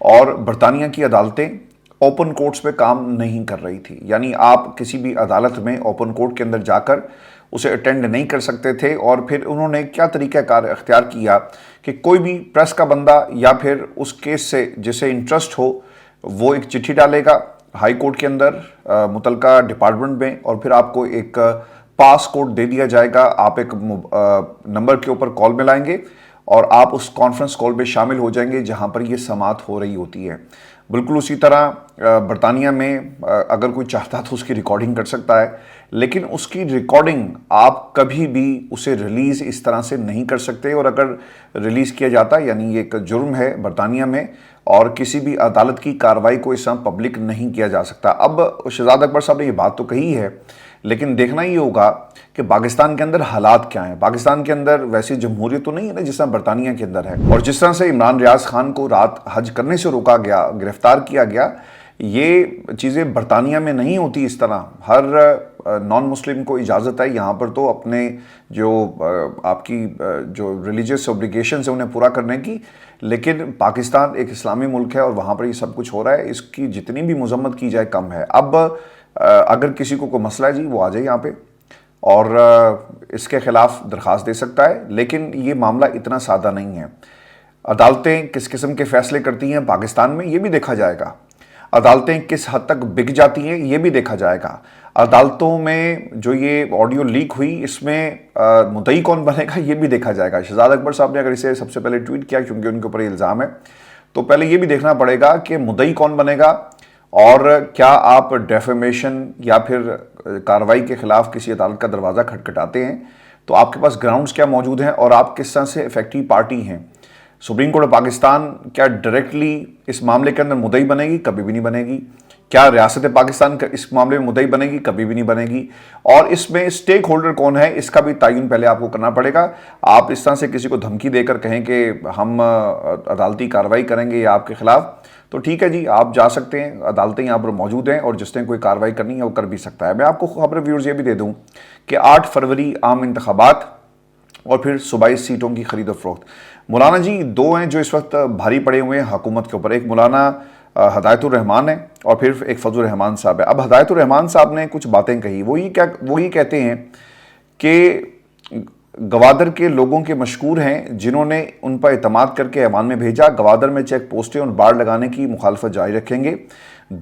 اور برطانیہ کی عدالتیں اوپن کورٹس پہ کام نہیں کر رہی تھی، یعنی آپ کسی بھی عدالت میں اوپن کورٹ کے اندر جا کر اسے اٹینڈ نہیں کر سکتے تھے۔ اور پھر انہوں نے کیا طریقہ کار اختیار کیا کہ کوئی بھی پریس کا بندہ یا پھر اس کیس سے جسے انٹرسٹ ہو وہ ایک چٹھی ڈالے گا ہائی کورٹ کے اندر متعلقہ ڈپارٹمنٹ میں، اور پھر آپ کو ایک پاس کوڈ دے دیا جائے گا۔ آپ ایک نمبر کے اوپر کال میں لائیں گے اور آپ اس کانفرنس کال پہ شامل ہو جائیں گے جہاں پر یہ سماعت ہو رہی ہوتی ہے۔ بالکل اسی طرح برطانیہ میں اگر کوئی چاہتا تو اس کی ریکارڈنگ کر سکتا ہے، لیکن اس کی ریکارڈنگ آپ کبھی بھی اسے ریلیز اس طرح سے نہیں کر سکتے، اور اگر ریلیز کیا جاتا یعنی یہ ایک جرم ہے برطانیہ میں، اور کسی بھی عدالت کی کارروائی کو اس طرح پبلک نہیں کیا جا سکتا۔ اب شہزاد اکبر صاحب نے یہ بات تو کہی ہے، لیکن دیکھنا یہ ہوگا کہ پاکستان کے اندر حالات کیا ہیں۔ پاکستان کے اندر ویسی جمہوریت تو نہیں ہے نا جس طرح برطانیہ کے اندر ہے، اور جس طرح سے عمران ریاض خان کو رات حج کرنے سے روکا گیا، گرفتار کیا گیا، یہ چیزیں برطانیہ میں نہیں ہوتی اس طرح۔ ہر نان مسلم کو اجازت ہے یہاں پر تو اپنے جو آپ کی جو ریلیجیس اوبلیگیشنز ہیں انہیں پورا کرنے کی، لیکن پاکستان ایک اسلامی ملک ہے اور وہاں پر یہ سب کچھ ہو رہا ہے، اس کی جتنی بھی مذمت کی جائے کم ہے۔ اب اگر کسی کو کوئی مسئلہ ہے جی وہ آ جائے یہاں پہ اور اس کے خلاف درخواست دے سکتا ہے، لیکن یہ معاملہ اتنا سادہ نہیں ہے۔ عدالتیں کس قسم کے فیصلے کرتی ہیں پاکستان میں یہ بھی دیکھا جائے گا، عدالتیں کس حد تک بک جاتی ہیں یہ بھی دیکھا جائے گا، عدالتوں میں جو یہ آڈیو لیک ہوئی اس میں مدعی کون بنے گا یہ بھی دیکھا جائے گا۔ شہزاد اکبر صاحب نے اگر اسے سب سے پہلے ٹویٹ کیا کیونکہ ان کے اوپر یہ الزام ہے، تو پہلے یہ بھی دیکھنا پڑے گا کہ مدعی کون بنے گا، اور کیا آپ ڈیفیمیشن یا پھر کارروائی کے خلاف کسی عدالت کا دروازہ کھٹکھٹاتے ہیں تو آپ کے پاس گراؤنڈز کیا موجود ہیں اور آپ کس طرح سے افیکٹو پارٹی ہیں۔ سپریم کورٹ آف پاکستان کیا ڈائریکٹلی اس معاملے کے اندر مدعی بنے گی؟ کبھی بھی نہیں بنے گی۔ کیا ریاست پاکستان اس معاملے میں مدعی بنے گی؟ کبھی بھی نہیں بنے گی۔ اور اس میں اسٹیک ہولڈر کون ہے اس کا بھی تعین پہلے آپ کو کرنا پڑے گا۔ آپ اس طرح سے کسی کو دھمکی دے کر کہیں کہ ہم عدالتی کارروائی کریں گے یا آپ کے خلاف، تو ٹھیک ہے جی آپ جا سکتے ہیں، عدالتیں یہاں پر موجود ہیں اور جس نے کوئی کارروائی کرنی ہے وہ کر بھی سکتا ہے۔ میں آپ کو خبر ویورز یہ بھی دے دوں کہ 8 فروری عام انتخابات اور پھر صوبائی سیٹوں کی خرید و فروخت۔ مولانا جی دو ہیں جو اس وقت بھاری پڑے ہوئے ہیں حکومت کے اوپر، ایک مولانا ہدایت الرحمان ہے اور پھر ایک فضل الرحمان صاحب ہے۔ اب ہدایت الرحمان صاحب نے کچھ باتیں کہی، وہی کہتے ہیں کہ گوادر کے لوگوں کے مشکور ہیں جنہوں نے ان پر اعتماد کر کے ایوان میں بھیجا، گوادر میں چیک پوسٹیں اور بار لگانے کی مخالفت جاری رکھیں گے۔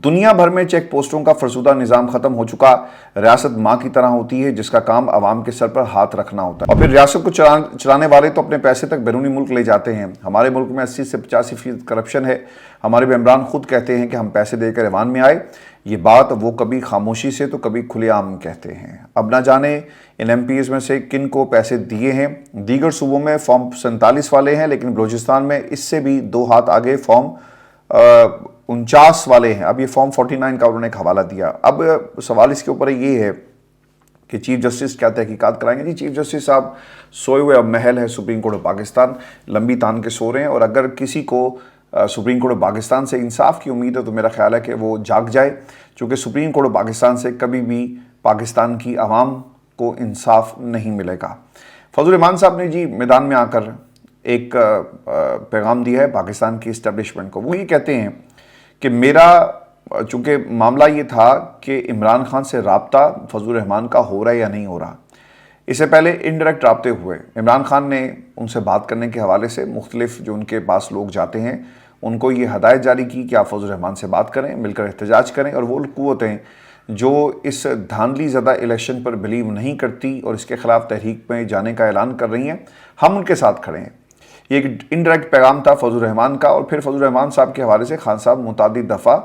دنیا بھر میں چیک پوسٹوں کا فرسودہ نظام ختم ہو چکا، ریاست ماں کی طرح ہوتی ہے جس کا کام عوام کے سر پر ہاتھ رکھنا ہوتا ہے، اور پھر ریاست کو چلانے والے تو اپنے پیسے تک بیرونی ملک لے جاتے ہیں۔ ہمارے ملک میں 80 سے 85% کرپشن ہے، ہمارے ممبران خود کہتے ہیں کہ ہم پیسے دے کر ایوان میں آئے، یہ بات وہ کبھی خاموشی سے تو کبھی کھلے عام کہتے ہیں۔ اب نہ جانے ان ایم پیز میں سے کن کو پیسے دیے ہیں۔ دیگر صوبوں میں فارم 47 والے ہیں، لیکن بلوچستان میں اس سے بھی 2 ہاتھ آگے فارم 49 والے ہیں۔ اب یہ فارم 49 کا انہوں نے ایک حوالہ دیا۔ اب سوال اس کے اوپر یہ ہے کہ چیف جسٹس کیا تحقیقات کرائیں گے؟ جی چیف جسٹس صاحب سوئے ہوئے اب محل ہے سپریم کورٹ آف پاکستان، لمبی تان کے سو رہے ہیں، اور اگر کسی کو سپریم کورٹ آف پاکستان سے انصاف کی امید ہے تو میرا خیال ہے کہ وہ جاگ جائے، چونکہ سپریم کورٹ آف پاکستان سے کبھی بھی پاکستان کی عوام کو انصاف نہیں ملے گا۔ فضل الرحمان صاحب نے جی میدان میں آ کر ایک پیغام دیا ہے پاکستان کی اسٹیبلشمنٹ کو۔ وہ یہ کہتے ہیں کہ میرا چونکہ معاملہ یہ تھا کہ عمران خان سے رابطہ فضل الرحمان کا ہو رہا ہے یا نہیں ہو رہا، اس سے پہلے انڈائریکٹ رابطے ہوئے، عمران خان نے ان سے بات کرنے کے حوالے سے مختلف جو ان کے پاس لوگ جاتے ہیں ان کو یہ ہدایت جاری کی کہ آپ فضل الرحمان سے بات کریں، مل کر احتجاج کریں، اور وہ قوتیں جو اس دھاندلی زدہ الیکشن پر بلیو نہیں کرتی اور اس کے خلاف تحریک میں جانے کا اعلان کر رہی ہیں، ہم ان کے ساتھ کھڑے ہیں۔ یہ ایک انڈائریکٹ پیغام تھا فضل الرحمان کا، اور پھر فضل الرحمان صاحب کے حوالے سے خان صاحب متعدد دفعہ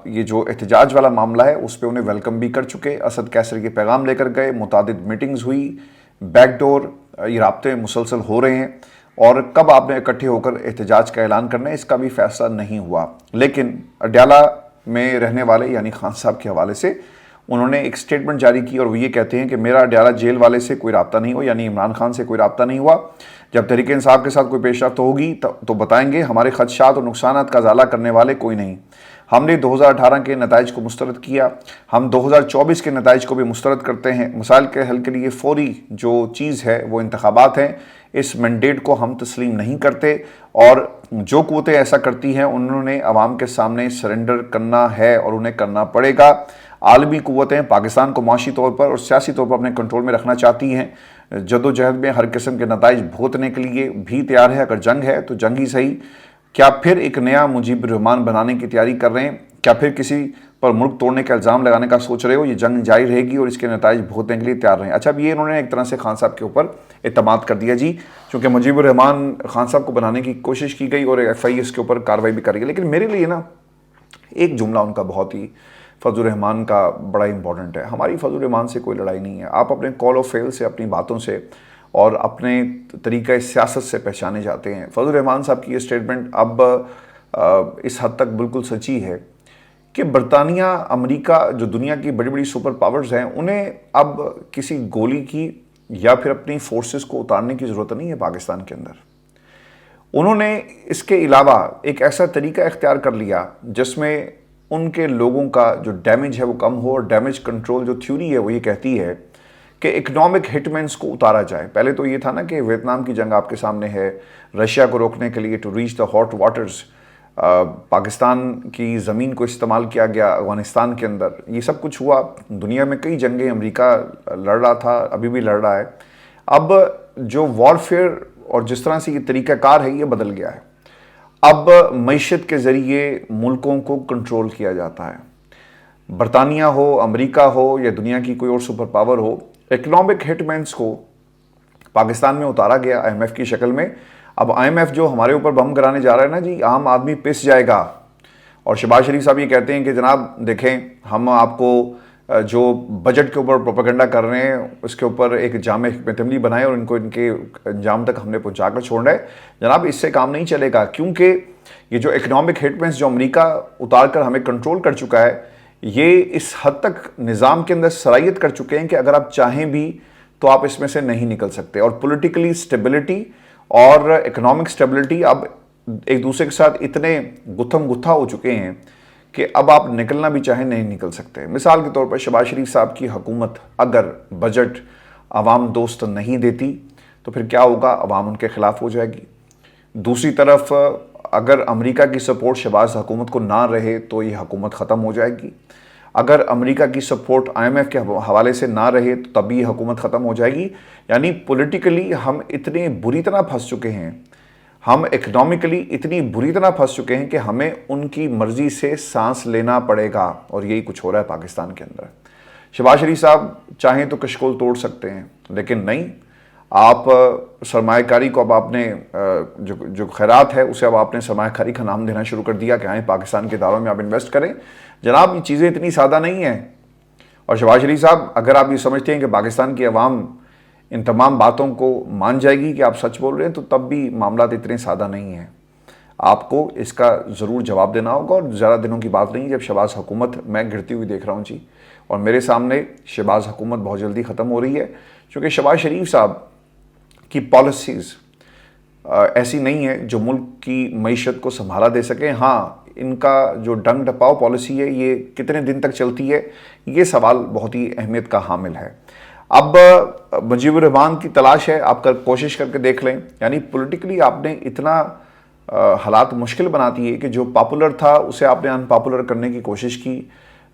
یہ جو احتجاج والا معاملہ ہے اس پہ انہیں ویلکم بھی کر چکے، اسد کیسر کے پیغام لے کر گئے، متعدد میٹنگز ہوئی، بیک ڈور، یہ رابطے مسلسل ہو رہے ہیں، اور کب آپ نے اکٹھے ہو کر احتجاج کا اعلان کرنا ہے اس کا بھی فیصلہ نہیں ہوا۔ لیکن اڈیالہ میں رہنے والے یعنی خان صاحب کے حوالے سے انہوں نے ایک سٹیٹمنٹ جاری کی، اور وہ یہ کہتے ہیں کہ میرا اڈیالہ جیل والے سے کوئی رابطہ نہیں ہوا، یعنی عمران خان سے کوئی رابطہ نہیں ہوا۔ جب تحریک انصاف کے ساتھ کوئی پیش رفت ہوگی تو بتائیں گے، ہمارے خدشات اور نقصانات کا ازالہ کرنے والے کوئی نہیں، ہم نے 2018 کے نتائج کو مسترد کیا، ہم 2024 کے نتائج کو بھی مسترد کرتے ہیں۔ مسائل کے حل کے لیے فوری جو چیز ہے وہ انتخابات ہیں۔ اس مینڈیٹ کو ہم تسلیم نہیں کرتے، اور جو قوتیں ایسا کرتی ہیں انہوں نے عوام کے سامنے سرنڈر کرنا ہے اور انہیں کرنا پڑے گا۔ عالمی قوتیں پاکستان کو معاشی طور پر اور سیاسی طور پر اپنے کنٹرول میں رکھنا چاہتی ہیں، جدوجہد میں ہر قسم کے نتائج بھگتنے کے لیے بھی تیار ہے۔ اگر جنگ ہے تو جنگ ہی صحیح۔ کیا پھر ایک نیا مجیب الرحمان بنانے کی تیاری کر رہے ہیں؟ کیا پھر کسی پر ملک توڑنے کا الزام لگانے کا سوچ رہے ہو؟ یہ جنگ جاری رہے گی اور اس کے نتائج بھگتنے کے لیے تیار رہیں۔ اچھا، اب یہ انہوں نے ایک طرح سے خان صاحب کے اوپر اعتماد کر دیا جی، چونکہ مجیب الرحمان خان صاحب کو بنانے کی کوشش کی گئی اور ایف آئی اس کے اوپر کارروائی بھی کر گئی، لیکن میرے لیے نا ایک جملہ ان کا بہت ہی فضل الرحمان کا بڑا امپورٹنٹ ہے۔ ہماری فضل الرحمان سے کوئی لڑائی نہیں ہے، آپ اپنے کال و فیل سے، اپنی باتوں سے اور اپنے طریقہ سیاست سے پہچانے جاتے ہیں۔ فضل الرحمان صاحب کی یہ سٹیٹمنٹ اب اس حد تک بالکل سچی ہے کہ برطانیہ، امریکہ، جو دنیا کی بڑی بڑی سپر پاورز ہیں، انہیں اب کسی گولی کی یا پھر اپنی فورسز کو اتارنے کی ضرورت نہیں ہے پاکستان کے اندر۔ انہوں نے اس کے علاوہ ایک ایسا طریقہ اختیار کر لیا جس میں ان کے لوگوں کا جو ڈیمیج ہے وہ کم ہو، اور ڈیمیج کنٹرول جو تھیوری ہے وہ یہ کہتی ہے کہ اکنامک ہٹ مینس کو اتارا جائے۔ پہلے تو یہ تھا نا کہ ویتنام کی جنگ آپ کے سامنے ہے، رشیا کو روکنے کے لیے to reach the hot waters Pakistan کی زمین کو استعمال کیا گیا افغانستان کے اندر، یہ سب کچھ ہوا۔ دنیا میں کئی جنگیں امریکہ لڑ رہا تھا، ابھی بھی لڑ رہا ہے۔ اب جو وارفیئر اور جس طرح سے یہ طریقہ کار ہے یہ بدل گیا ہے۔ اب معیشت کے ذریعے ملکوں کو کنٹرول کیا جاتا ہے۔ برطانیہ ہو، امریکہ ہو یا دنیا کی کوئی اور سپر پاور ہو، اکنامک ہٹ مینس کو پاکستان میں اتارا گیا آئی ایم ایف کی شکل میں۔ اب آئی ایم ایف جو ہمارے اوپر بم گرانے جا رہا ہے نا جی، عام آدمی پس جائے گا۔ اور شہباز شریف صاحب یہ کہتے ہیں کہ جناب دیکھیں، ہم آپ کو جو بجٹ کے اوپر پروپیگنڈا کر رہے ہیں اس کے اوپر ایک جامع حکمت عملی بنائے اور ان کو ان کے انجام تک ہم نے پہنچا کر چھوڑنا ہے۔ جناب اس سے کام نہیں چلے گا، کیونکہ یہ جو اکنامک ہٹ مینس جو امریکہ اتار کر ہمیں کنٹرول کر چکا ہے، یہ اس حد تک نظام کے اندر سرائیت کر چکے ہیں کہ اگر آپ چاہیں بھی تو آپ اس میں سے نہیں نکل سکتے۔ اور پولیٹیکلی سٹیبلٹی اور اکنامک سٹیبلٹی اب ایک دوسرے کے ساتھ اتنے گتھم گتھا ہو چکے ہیں کہ اب آپ نکلنا بھی چاہیں نہیں نکل سکتے۔ مثال کے طور پر شہباز شریف صاحب کی حکومت اگر بجٹ عوام دوست نہیں دیتی تو پھر کیا ہوگا؟ عوام ان کے خلاف ہو جائے گی۔ دوسری طرف اگر امریکہ کی سپورٹ شہباز حکومت کو نہ رہے تو یہ حکومت ختم ہو جائے گی۔ اگر امریکہ کی سپورٹ آئی ایم ایف کے حوالے سے نہ رہے تو تب یہ حکومت ختم ہو جائے گی۔ یعنی پولیٹیکلی ہم اتنے بری طرح پھنس چکے ہیں، ہم اکنامکلی اتنی بری طرح پھنس چکے ہیں کہ ہمیں ان کی مرضی سے سانس لینا پڑے گا، اور یہی کچھ ہو رہا ہے پاکستان کے اندر۔ شہباز شریف صاحب چاہیں تو کشکول توڑ سکتے ہیں، لیکن نہیں، آپ سرمایہ کاری کو اب آپ نے جو خیرات ہے اسے اب آپ نے سرمایہ کاری کا نام دینا شروع کر دیا کہ آئیں پاکستان کے اداروں میں آپ انویسٹ کریں۔ جناب یہ چیزیں اتنی سادہ نہیں ہیں، اور شہباز شریف صاحب اگر آپ یہ سمجھتے ہیں کہ پاکستان کی عوام ان تمام باتوں کو مان جائے گی کہ آپ سچ بول رہے ہیں تو تب بھی معاملات اتنے سادہ نہیں ہیں۔ آپ کو اس کا ضرور جواب دینا ہوگا، اور زیادہ دنوں کی بات نہیں جب شہباز حکومت میں گرتی ہوئی دیکھ رہا ہوں جی، اور میرے سامنے شہباز حکومت بہت جلدی ختم ہو رہی ہے، چونکہ شہباز شریف صاحب کی پالیسیز ایسی نہیں ہے جو ملک کی معیشت کو سنبھالا دے سکیں۔ ہاں، ان کا جو ڈنگ ڈپاؤ پالیسی ہے یہ کتنے دن تک چلتی ہے، یہ سوال بہت ہی اہمیت کا حامل ہے۔ اب مجیب الرحمان کی تلاش ہے، آپ کوشش کر کے دیکھ لیں۔ یعنی پولیٹیکلی آپ نے اتنا حالات مشکل بناتی ہے کہ جو پاپولر تھا اسے آپ نے ان پاپولر کرنے کی کوشش کی،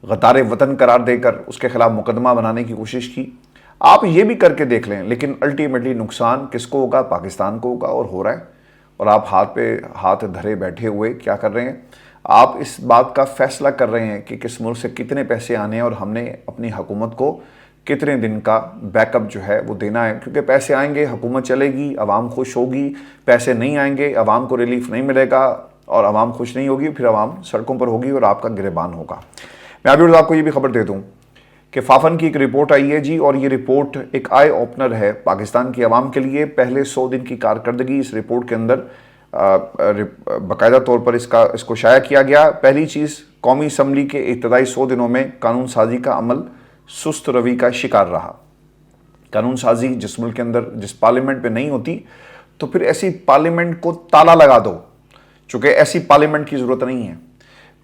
غدار وطن قرار دے کر اس کے خلاف مقدمہ بنانے کی کوشش کی۔ آپ یہ بھی کر کے دیکھ لیں، لیکن الٹیمیٹلی نقصان کس کو ہوگا؟ پاکستان کو ہوگا، اور ہو رہا ہے۔ اور آپ ہاتھ پہ ہاتھ دھرے بیٹھے ہوئے کیا کر رہے ہیں؟ آپ اس بات کا فیصلہ کر رہے ہیں کہ کس ملک سے کتنے پیسے آنے ہیں اور ہم نے اپنی حکومت کو کتنے دن کا بیک اپ جو ہے وہ دینا ہے، کیونکہ پیسے آئیں گے حکومت چلے گی، عوام خوش ہوگی، پیسے نہیں آئیں گے عوام کو ریلیف نہیں ملے گا، اور عوام خوش نہیں ہوگی، پھر عوام سڑکوں پر ہوگی اور آپ کا گریبان ہوگا۔ میں ابھی آپ کو یہ بھی خبر دے دوں کہ فافن کی ایک رپورٹ آئی ہے جی، اور یہ رپورٹ ایک آئی اوپنر ہے پاکستان کی عوام کے لیے۔ پہلے 100 دن کی کارکردگی اس رپورٹ کے اندر باقاعدہ طور پر اس کو شائع کیا گیا۔ پہلی چیز، قومی اسمبلی کے ابتدائی 100 دنوں میں قانون سازی کا عمل سست روی کا شکار رہا۔ قانون سازی جس ملک کے اندر جس پارلیمنٹ پہ نہیں ہوتی تو پھر ایسی پارلیمنٹ کو تالا لگا دو، چونکہ ایسی پارلیمنٹ کی ضرورت نہیں ہے۔